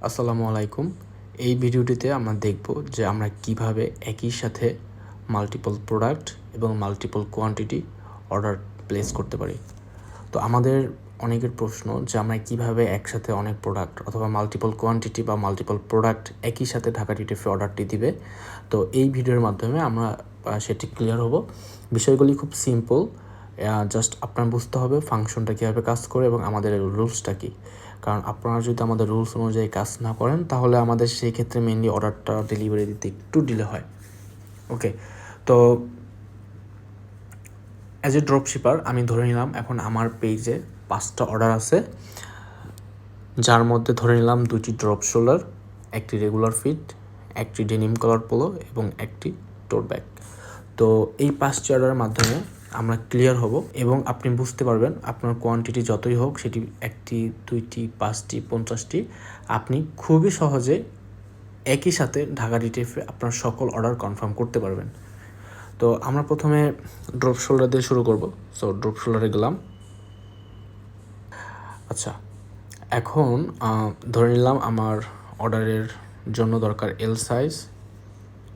আসসালামু আলাইকুম। এই ভিডিওটিতে আমরা দেখব যে আমরা কিভাবে একই সাথে মাল্টিপল প্রোডাক্ট এবং মাল্টিপল কোয়ান্টিটি অর্ডার প্লেস করতে পারি। তো আমাদের অনেকের প্রশ্ন যে আমরা কিভাবে একসাথে অনেক প্রোডাক্ট অথবা মাল্টিপল কোয়ান্টিটি বা মাল্টিপল প্রোডাক্ট একই সাথে ঢাকা ডিটিএফে অর্ডারটি দিবে। তো এই ভিডিওর মাধ্যমে আমরা সেটি ক্লিয়ার হব। বিষয়গুলি খুব সিম্পল, জাস্ট আপনার বুঝতে হবে ফাংশনটা কীভাবে কাজ করে এবং আমাদের রুলসটা কী। কারণ আপনারা যদি আমাদের রুলস অনুযায়ী কাজ না করেন তাহলে আমাদের সেই ক্ষেত্রে মেনলি অর্ডারটা ডেলিভারি দিতে একটু ডিলে হয়। ওকে, তো অ্যাজ এ ড্রপ শিপার আমি ধরে নিলাম এখন আমার পেজে 5টা অর্ডার আছে, যার মধ্যে ধরে নিলাম 2টি ড্রপ শোল্ডার, একটি রেগুলার ফিট, একটি ডেনিম কালার পোলো এবং একটি টোট ব্যাগ। তো এই 5টি অর্ডারের মাধ্যমে আমরা ক্লিয়ার হব এবং আপনি বুঝতে পারবেন আপনার কোয়ান্টিটি যতই হোক, সেটি 1টি 2টি 5টি 50টি, আপনি খুবই সহজে একই সাথে ঢাকা ডিটিএফে আপনার সকল অর্ডার কনফার্ম করতে পারবেন। তো আমরা প্রথমে ড্রপ শোল্ডার দিয়ে শুরু করব। সো ড্রপ শোল্ডারে গেলাম। আচ্ছা, এখন ধরে নিলাম আমার অর্ডারের জন্য দরকার এল সাইজ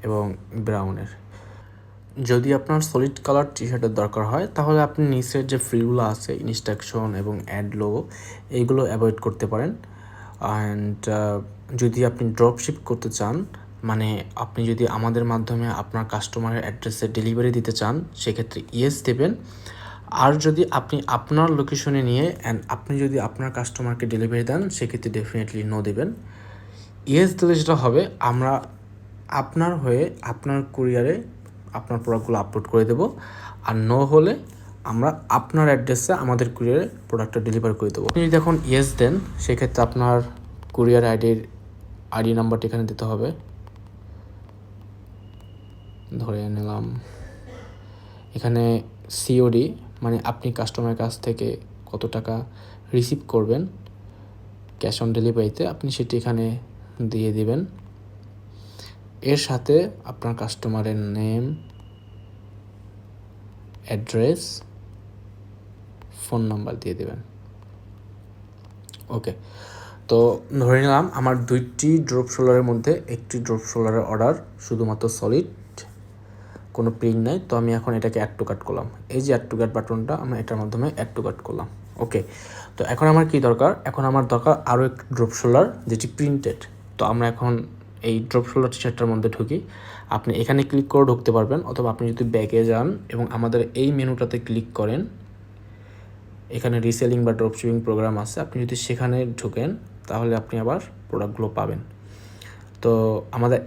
এবং ব্রাউনের। যদি আপনার সলিড কালার টি শার্টের দরকার হয় তাহলে আপনি নিচের যে ফ্রিগুলো আছে ইনস্ট্রাকশন এবং অ্যাড লোগো এইগুলো অ্যাভয়েড করতে পারেন। অ্যান্ড যদি আপনি ড্রপ শিপ করতে চান, মানে আপনি যদি আমাদের মাধ্যমে আপনার কাস্টমারের অ্যাড্রেসে ডেলিভারি দিতে চান, সেক্ষেত্রে ইয়েস দেবেন। আর যদি আপনি আপনার লোকেশনে নিয়ে আপনি যদি আপনার কাস্টমারকে ডেলিভারি দেন, সেক্ষেত্রে ডেফিনেটলি নো দেবেন। ইয়েস দিলে যেটা হবে, আমরা আপনার হয়ে আপনার কুরিয়ারে আপনার প্রোডাক্টগুলো আপলোড করে দেবো। আর নো হলে আমরা আপনার অ্যাড্রেসে আমাদের কুরিয়ারে প্রোডাক্টটা ডেলিভার করে দেবো। আপনি যদি এখন ইয়েস দেন, সেক্ষেত্রে আপনার কুরিয়ার আইডি নাম্বারটি এখানে দিতে হবে। ধরে নিলাম এখানে সিওডি, মানে আপনি কাস্টমারের কাছ থেকে কত টাকা রিসিভ করবেন ক্যাশ অন ডেলিভারিতে, আপনি সেটি এখানে দিয়ে দিবেন। এর সাথে আপনার কাস্টমারের নেম, অ্যাড্রেস, ফোন নাম্বার দিয়ে দেবেন। ওকে, তো ধরে নিলাম আমার 2টি ড্রপ শোল্ডারের মধ্যে একটি ড্রপ শোল্ডারের অর্ডার শুধুমাত্র সলিড, কোনো প্রিন্ট নাই। তো আমি এখন এটাকে অ্যাড টু কার্ট করলাম। এই যে অ্যাড টু কার্ট বাটনটা, আমরা এটার মাধ্যমে অ্যাড টু কার্ট করলাম। ওকে, তো এখন আমার কি দরকার? এখন আমার দরকার আরও একটি ড্রপ শোল্ডার যেটি প্রিন্টেড। তো আমরা এখন এই ড্রপ শোল্ডার টি শার্টটার মধ্যে ঢুকি। আপনি এখানে ক্লিক করে ঢুকতে পারবেন, অথবা আপনি যদি ব্যাগে যান এবং আমাদের এই মেনুটাতে ক্লিক করেন, এখানে রিসেলিং বা ড্রপ শিপিং প্রোগ্রাম আছে, আপনি যদি সেখানে ঢুকেন তাহলে আপনি আবার প্রোডাক্টগুলো পাবেন। তো আমাদের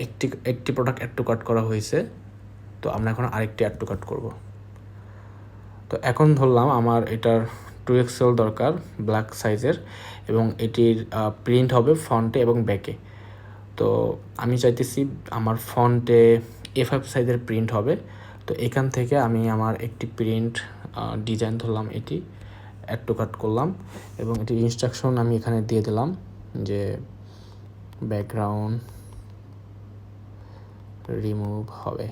একটি প্রোডাক্ট অ্যাড টু কার্ট করা হয়েছে, তো আমরা এখন আরেকটি অ্যাড টু কার্ট করব। তো এখন ধরলাম আমার এটার 2XL দরকার, ব্ল্যাক সাইজের, এবং এটির প্রিন্ট হবে ফ্রন্টে এবং ব্যাকে। তো আমি চাইতেছি আমার ফন্টে A5 সাইজের প্রিন্ট হবে। তো এখান থেকে আমি আমার একটি প্রিন্ট ডিজাইন ধরলাম, এটি অ্যাড টু কাট করলাম এবং এটির ইনস্ট্রাকশন আমি এখানে দিয়ে দিলাম যে ব্যাকগ্রাউন্ড রিমুভ হবে,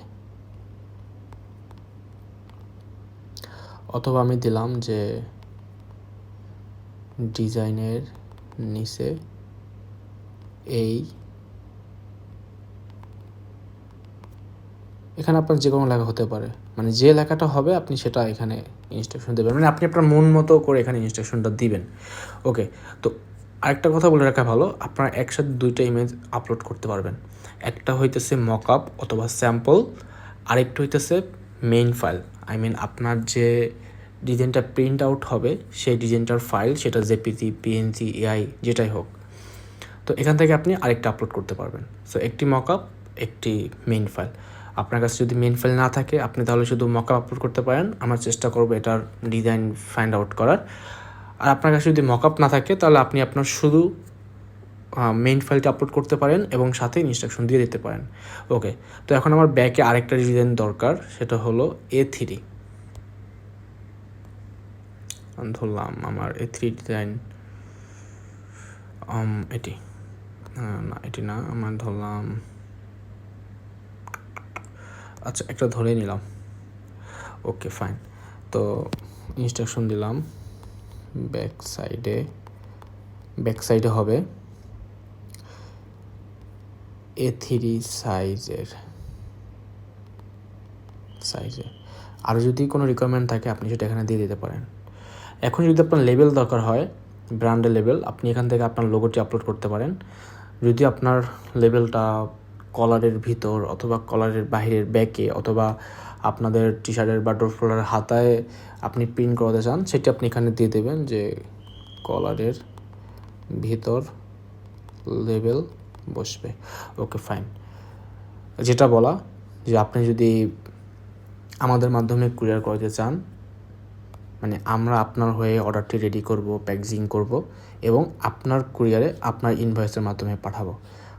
অথবা আমি দিলাম যে ডিজাইনের নিচে এই, এখানে আপনার যে কোনো লেখা হতে পারে, মানে যে লেখাটা হবে আপনি সেটা এখানে ইনস্ট্রাকশন দেবেন, মানে আপনি আপনার মন মতো করে এখানে ইনস্ট্রাকশনটা দিবেন। ওকে, তো আরেকটা কথা বলে রাখা ভালো, আপনারা একসাথে 2টা ইমেজ আপলোড করতে পারবেন। একটা হইতেছে মকআপ অথবা স্যাম্পল, আরেকটা হইতেছে মেইন ফাইল। আপনার যে ডিজাইনটা প্রিন্ট আউট হবে সেই ডিজাইনটার ফাইল, সেটা জেপিজি, পিএনজি, এআই যেটাই হোক। তো এখান থেকে আপনি আরেকটা আপলোড করতে পারবেন। সো একটি মকআপ, একটি মেইন ফাইল। আপনার কাছে যদি মেইন ফাইল না থাকে, আপনি তাহলে শুধু মকআপ আপলোড করতে পারেন। আমরা চেষ্টা করব এটার ডিজাইন ফাইন্ড আউট করার। আর আপনার কাছে যদি মকআপ না থাকে তাহলে আপনি আপনার শুধু মেইন ফাইলটা আপলোড করতে পারেন এবং সাথে ইনস্ট্রাকশন দিয়ে দিতে পারেন। ওকে, তো এখন আমার ব্যাকে আরেকটা ডিজাইন দরকার, সেটা হলো A3। ধরলাম আমার A3 ডিজাইন এটি না, এটি না, আমার ধরলাম, আচ্ছা একটা ধরে নিলাম। ওকে ফাইন, তো ইনস্ট্রাকশন দিলাম ব্যাক সাইডে হবে A3 সাইজের আরও যদি কোনো রিকোয়ারমেন্ট থাকে আপনি সেটা এখানে দিয়ে দিতে পারেন। এখন যদি আপনার লেবেল দরকার হয়, ব্র্যান্ডের লেবেল, আপনি এখান থেকে আপনার লোগোটি আপলোড করতে পারেন। যদি আপনার লেবেলটা কলারের ভিতর অথবা কলারের বাহিরের ব্যাকে অথবা আপনাদের টি শার্টের বা ড্রপ শোল্ডারের হাতায় আপনি প্রিন্ট করাতে চান, সেটি আপনি এখানে দিয়ে দেবেন যে কলারের ভিতর লেবেল বসবে। ওকে, ফাইন। যেটা বলা যে আপনি যদি আমাদের মাধ্যমে কুরিয়ার করতে চান, মানে আমরা আপনার হয়ে অর্ডারটি রেডি করব, প্যাকেজিং করব এবং আপনার কুরিয়ারে আপনার ইনভয়েসের মাধ্যমে পাঠাবো।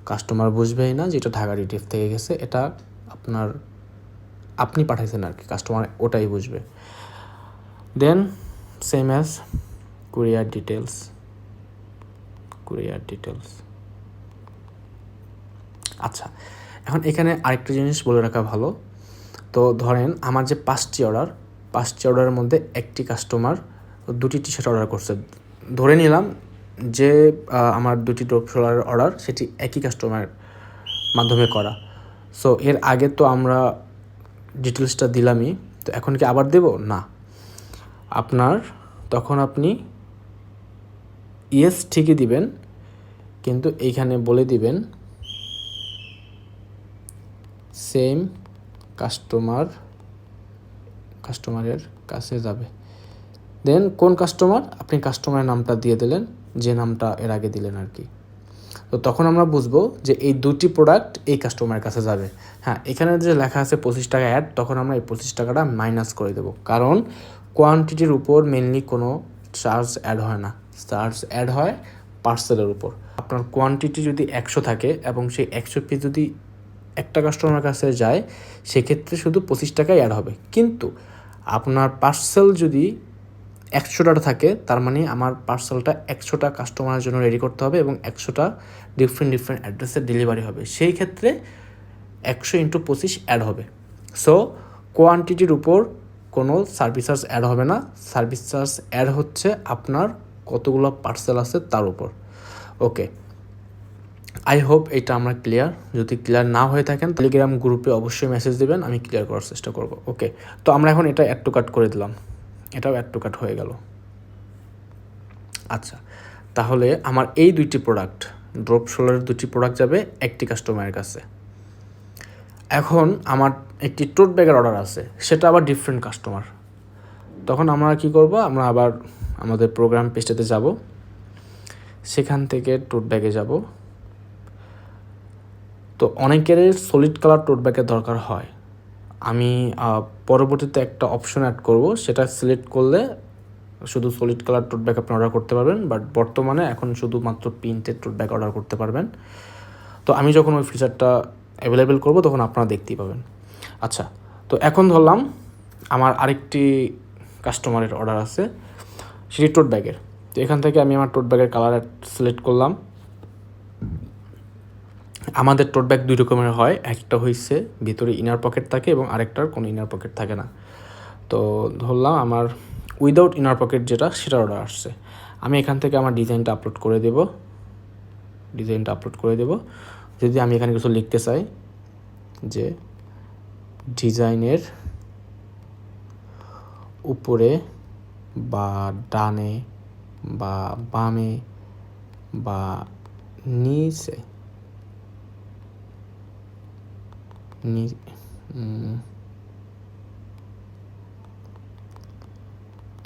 কাস্টমার বুঝবেই না যে এটা ঢাকা ডিটিএফ থেকে গেছে, এটা আপনি পাঠাইছেন আর কি, কাস্টমার ওটাই বুঝবে। দেন সেম অ্যাজ কুরিয়ার ডিটেলস। আচ্ছা, এখন এখানে আরেকটা জিনিস বলে রাখা ভালো। তো ধরেন আমার যে 5টি অর্ডারের মধ্যে একটি কাস্টমার 2টি টি শার্ট অর্ডার করছে। ধরে নিলাম যে আমার 2টি ড্রপ শোল্ডারের অর্ডার সেটি একই কাস্টমারের মাধ্যমে করা। সো এর আগে তো আমরা ডিটেলসটা দিলামই, তো এখন কি আবার দেব না? তখন আপনি ইয়েস ঠিকই দিবেন, কিন্তু এইখানে বলে দিবেন সেম কাস্টমারের কাছে যাবে। দেন কোন কাস্টমার, আপনি কাস্টমারের নামটা দিয়ে দিলেন, যে নামটা এর আগে দিলেন আর কি। তো তখন আমরা বুঝবো যে এই 2টি প্রোডাক্ট এই কাস্টমারের কাছে যাবে। হ্যাঁ, এখানে যে লেখা আছে 25 টাকা অ্যাড, তখন আমরা এই 25 টাকাটা মাইনাস করে দেবো, কারণ কোয়ান্টিটির উপর মেনলি কোনো চার্জ অ্যাড হয় না। চার্জ অ্যাড হয় পার্সেলের উপর। আপনার কোয়ান্টিটি যদি 100 থাকে এবং সেই 100 পিস যদি একটা কাস্টমারের কাছে যায়, সেক্ষেত্রে শুধু 25 টাকাই অ্যাড হবে। কিন্তু আপনার পার্সেল যদি 100টা থাকে, তার মানে আমার পার্সেলটা 100টা কাস্টমারের জন্য রেডি করতে হবে এবং 100টা ডিফারেন্ট অ্যাড্রেসে ডেলিভারি হবে। সেই ক্ষেত্রে 100 × 25 অ্যাড হবে। সো কোয়ান্টিটির উপর কোনো সার্ভিস চার্জ অ্যাড হবে না। সার্ভিস চার্জ অ্যাড হচ্ছে আপনার কতগুলো পার্সেল আছে তার উপর। ওকে, আই হোপ এটা আমরা ক্লিয়ার। যদি ক্লিয়ার না হয়ে থাকেন টেলিগ্রাম গ্রুপে অবশ্যই মেসেজ দেবেন, আমি ক্লিয়ার করার চেষ্টা করব। ওকে, তো আমরা এখন এটা অ্যাড টু কাট করে দিলাম, এটাও অ্যাড টু কাট হয়ে গেল। আচ্ছা, তাহলে আমার এই 2টি প্রোডাক্ট, ড্রপ শোল্ডারের 2টি প্রোডাক্ট যাবে একটি কাস্টমারের কাছে। এখন আমার একটি টোট ব্যাগের অর্ডার আছে, সেটা আবার ডিফারেন্ট কাস্টমার। তখন আমরা কি করব, আমরা আবার আমাদের প্রোগ্রাম পেজটাতে যাব, সেখান থেকে টোট ব্যাগে যাব। তো অনেকের সলিড কালার টোট ব্যাগের দরকার হয়। আমি পরবর্তীতে একটা অপশন অ্যাড করব, সেটা সিলেক্ট করলে শুধু সলিড কালার টোট ব্যাগ আপনি অর্ডার করতে পারবেন, বাট বর্তমানে এখন শুধুমাত্র প্রিন্টেড টোট ব্যাগ অর্ডার করতে পারবেন। তো আমি যখন ওই ফিচারটা অ্যাভেলেবেল করব তখন আপনারা দেখতেই পাবেন। আচ্ছা, তো এখন ধরলাম আমার আরেকটি কাস্টমারের অর্ডার আছে, সেটি টোট ব্যাগের। তো এখান থেকে আমি আমার টোট ব্যাগের কালার সিলেক্ট করলাম। আমাদের টোট ব্যাগ 2 রকমের হয়, একটা হচ্ছে ভিতরে ইনার পকেট থাকে এবং আরেকটার কোনো ইনার পকেট থাকে না। তো ধরলাম আমার উইদাউট ইনার পকেট যেটা, সেটা অর্ডার আসছে। আমি এখান থেকে আমার ডিজাইনটা আপলোড করে দেব। যদি আমি এখানে কিছু লিখতে চাই যে ডিজাইনের উপরে বা ডানে বা বামে বা নিচে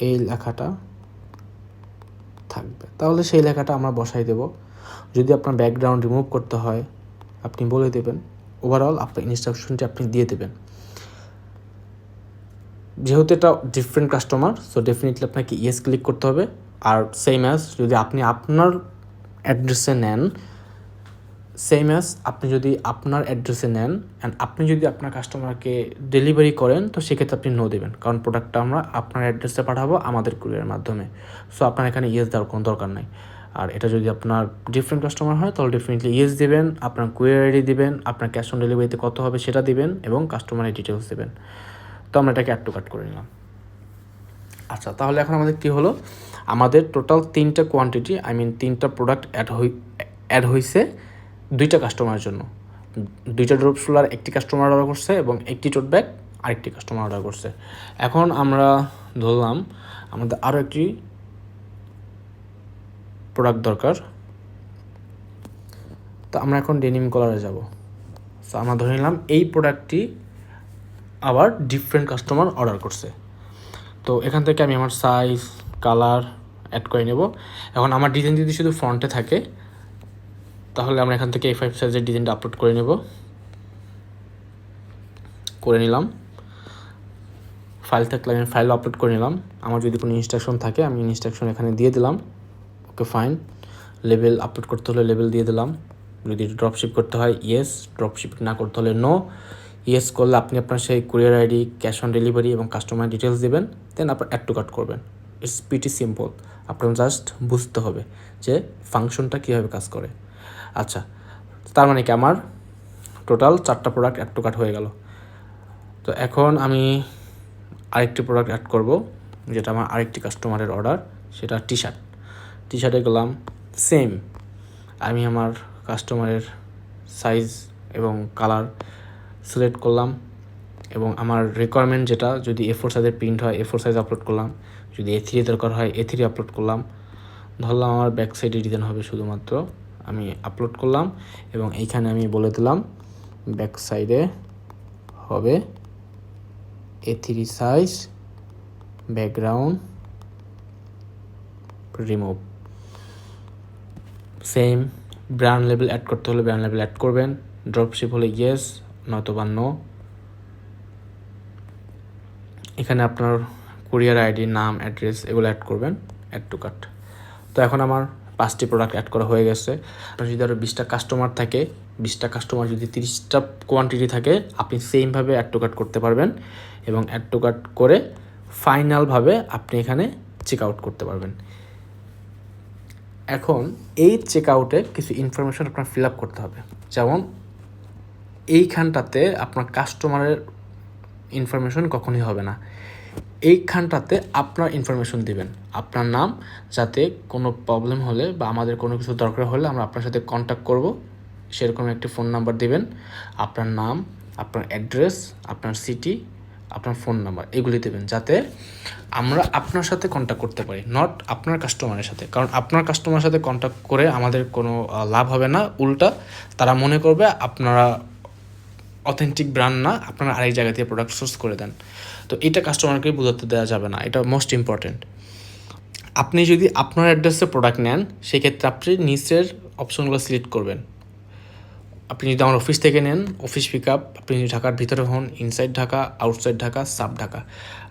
এই লেখাটা থাকবে, তাহলে সেই লেখাটা আমরা বসাই দেব। যদি আপনার ব্যাকগ্রাউন্ড রিমুভ করতে হয় আপনি বলে দেবেন, ওভারঅল আপনার ইনস্ট্রাকশনটি আপনি দিয়ে দেবেন। যেহেতু এটা ডিফারেন্ট কাস্টমার, সো ডেফিনেটলি আপনাকে ইয়েস ক্লিক করতে হবে। আর সেম অ্যাজ যদি আপনি আপনার অ্যাড্রেসে নেন অ্যান্ড আপনি যদি আপনার কাস্টমারকে ডেলিভারি করেন, তো সেক্ষেত্রে আপনি নো দেবেন, কারণ প্রোডাক্টটা আমরা আপনার অ্যাড্রেসে পাঠাবো আমাদের কুরিয়ারের মাধ্যমে। সো আপনার এখানে ইয়েস দেওয়ার কোনো দরকার নেই। আর এটা যদি আপনার ডিফারেন্ট কাস্টমার হয় তাহলে ডেফিনেটলি ইয়েস দেবেন, আপনার কুরিয়ার আইডি দিবেন, আপনার ক্যাশ অন ডেলিভারিতে কত হবে সেটা দিবেন এবং কাস্টমারের ডিটেলস দেবেন। তো আমরা এটাকে অ্যাড টু কাট করে নিলাম। আচ্ছা, তাহলে এখন আমাদের কী হলো, আমাদের টোটাল 3টা কোয়ান্টিটি, 3টা প্রোডাক্ট অ্যাড হয়েছে 2টা কাস্টমারের জন্য। 2টা ড্রপ শোল্ডার একটি কাস্টমার অর্ডার করছে এবং একটি টোট ব্যাগ আরেকটি কাস্টমার অর্ডার করছে। এখন আমরা ধরলাম আমাদের আরও একটি প্রোডাক্ট দরকার, তো আমরা এখন ডেনিম কলারে যাব। সো আমরা ধরে নিলাম এই প্রোডাক্টটি আবার ডিফারেন্ট কাস্টমার অর্ডার করছে। তো এখান থেকে আমি আমার সাইজ কালার অ্যাড করে নেব। এখন আমার ডিজাইন যদি শুধু ফ্রন্টে থাকে তাহলে আমরা এখান থেকে A5 সাইজের ডিজাইনটা আপলোড করে নেব। করে নিলাম। ফাইল থাকলে আমি ফাইল আপলোড করে নিলাম। আমার যদি কোনো ইনস্ট্রাকশন থাকে আমি ইনস্ট্রাকশন এখানে দিয়ে দিলাম। Okay fine. লেবেল আপলোড করতে হলে লেবেল দিয়ে দিলাম। যদি ড্রপশিপ করতে হয় ইয়েস, ড্রপশিপ না করতে হলে নো। ইয়েস করলে আপনি আপনার সেই courier ID, cash on delivery এবং কাস্টমার ডিটেলস দেবেন, দেন আপনার অ্যাড টু কার্ট করবেন। It's pretty simple. আপনার জাস্ট বুঝতে হবে যে ফাংশনটা কীভাবে কাজ করে। আচ্ছা, তার মানে কি আমার টোটাল 4টা প্রোডাক্ট অ্যাড টু কার্ট হয়ে গেল। তো এখন আমি আরেকটি প্রোডাক্ট অ্যাড করব, যেটা আমার আরেকটি কাস্টমারের অর্ডার, সেটা টি শার্টে গেলাম। সেম আমি আমার কাস্টমারের সাইজ এবং কালার সিলেক্ট করলাম এবং আমার রিকোয়ারমেন্ট যেটা, যদি A4 সাইজের প্রিন্ট হয় A4 সাইজ আপলোড করলাম, যদি A3 দরকার হয় A3 আপলোড করলাম। ধরলাম আমার ব্যাক সাইডে ডিজাইন হবে শুধুমাত্র, আমি আপলোড করলাম এবং এইখানে আমি বলে দিলাম ব্যাক সাইডে হবে A3 size, background remove. Same brand label add করতে হলে ব্র্যান্ড লেবেল অ্যাড করবেন। ড্রপশিপ হলে ইয়েস, নয়তোবা নো। এখানে আপনার কুরিয়ার আইডি, নাম, অ্যাড্রেস এগুলো অ্যাড করবেন, অ্যাড টু কার্ট। তো এখন আমার 5টি প্রোডাক্ট অ্যাড করা হয়ে গেছে। আপনার যদি আরও 20টা কাস্টমার থাকে, 20টা কাস্টমার যদি 30টা কোয়ান্টিটি থাকে, আপনি সেমভাবে অ্যাড টু কার্ট করতে পারবেন এবং অ্যাড টু কার্ট করে ফাইনালভাবে আপনি এখানে চেক আউট করতে পারবেন। এখন এই চেক আউটে কিছু ইনফরমেশন আপনার ফিল আপ করতে হবে। যেমন এইখানটাতে আপনার কাস্টমারের ইনফরমেশন কখনোই হবে না। এইখানটাতে আপনার ইনফরমেশন দিবেন, আপনার নাম, যাতে কোনো প্রবলেম হলে বা আমাদের কোনো কিছু দরকার হলে আমরা আপনার সাথে কন্ট্যাক্ট করব, সেরকম একটি ফোন নাম্বার দিবেন। আপনার নাম, আপনার অ্যাড্রেস, আপনার সিটি, আপনার ফোন নাম্বার এগুলি দেবেন, যাতে আমরা আপনার সাথে কন্ট্যাক্ট করতে পারি, নট আপনার কাস্টমারের সাথে। কারণ আপনার কাস্টমারের সাথে কন্ট্যাক্ট করে আমাদের কোনো লাভ হবে না, উল্টা তারা মনে করবে আপনারা অথেন্টিক ব্র্যান্ড না, আপনারা আরেক জায়গা থেকে প্রোডাক্ট সোর্স করে দেন। তো এটা কাস্টমারকে বোঝাতে দেওয়া যাবে না, এটা মোস্ট ইম্পর্টেন্ট। আপনি যদি আপনার অ্যাড্রেসে প্রোডাক্ট নেন, সেক্ষেত্রে আপনি নিচের অপশনগুলো সিলেক্ট করবেন। আপনি যদি আমার অফিস থেকে নেন, অফিস পিক আপ, আপনি যদি ঢাকার ভিতরে হন, inside Dhaka, outside Dhaka, sub Dhaka.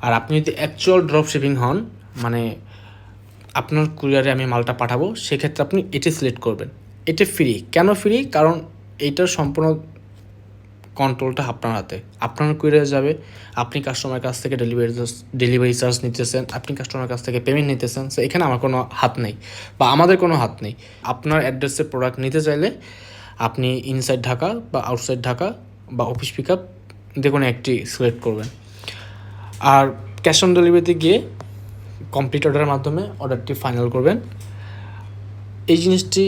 আর আপনি যদি অ্যাকচুয়াল ড্রপ শিপিং হন, মানে আপনার কুরিয়ারে আমি মালটা পাঠাবো, সেক্ষেত্রে আপনি এটি সিলেক্ট করবেন। এটা ফ্রি। কেন ফ্রি? কারণ এইটার সম্পূর্ণ কন্ট্রোলটা আপনার হাতে। আপনার কুরিয়ারে যাবে, আপনি কাস্টমারের কাছ থেকে ডেলিভারি চার্জ নিতেছেন, আপনি কাস্টমারের কাছ থেকে পেমেন্ট নিতেছেন। সো এখানে আমার কোনো হাত নেই বা আমাদের কোনো হাত নেই। আপনার অ্যাড্রেসে প্রোডাক্ট নিতে চাইলে আপনি ইনসাইড ঢাকা বা আউটসাইড ঢাকা বা অফিস পিক আপ যে কোনো একটি সিলেক্ট করবেন। আর ক্যাশ অন ডেলিভারিতে গিয়ে কমপ্লিট অর্ডারের মাধ্যমে অর্ডারটি ফাইনাল করবেন। এই জিনিসটি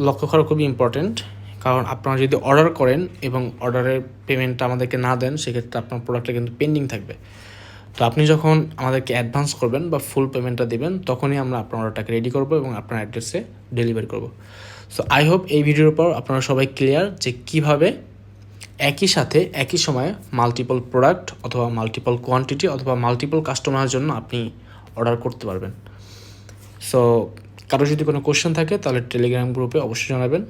লক্ষ্য করা খুবই ইম্পর্ট্যান্ট, কারণ আপনারা যদি অর্ডার করেন এবং অর্ডারের পেমেন্টটা আমাদেরকে না দেন, সেক্ষেত্রে আপনার প্রোডাক্টটা কিন্তু পেন্ডিং থাকবে। তো আপনি যখন আমাদেরকে অ্যাডভান্স করবেন বা ফুল পেমেন্টটা দেবেন, তখনই আমরা আপনার অর্ডারটাকে রেডি করবো এবং আপনার অ্যাড্রেসে ডেলিভারি করব। সো আই হোপ এই ভিডিওর পর আপনারা সবাই ক্লিয়ার যে কীভাবে একই সাথে একই সময়ে মাল্টিপল প্রোডাক্ট অথবা মাল্টিপল কোয়ান্টিটি অথবা মাল্টিপল কাস্টমারের জন্য আপনি অর্ডার করতে পারবেন। সো কারো যদি কোনো কোশ্চেন থাকে তাহলে টেলিগ্রাম গ্রুপে অবশ্যই জানাবেন।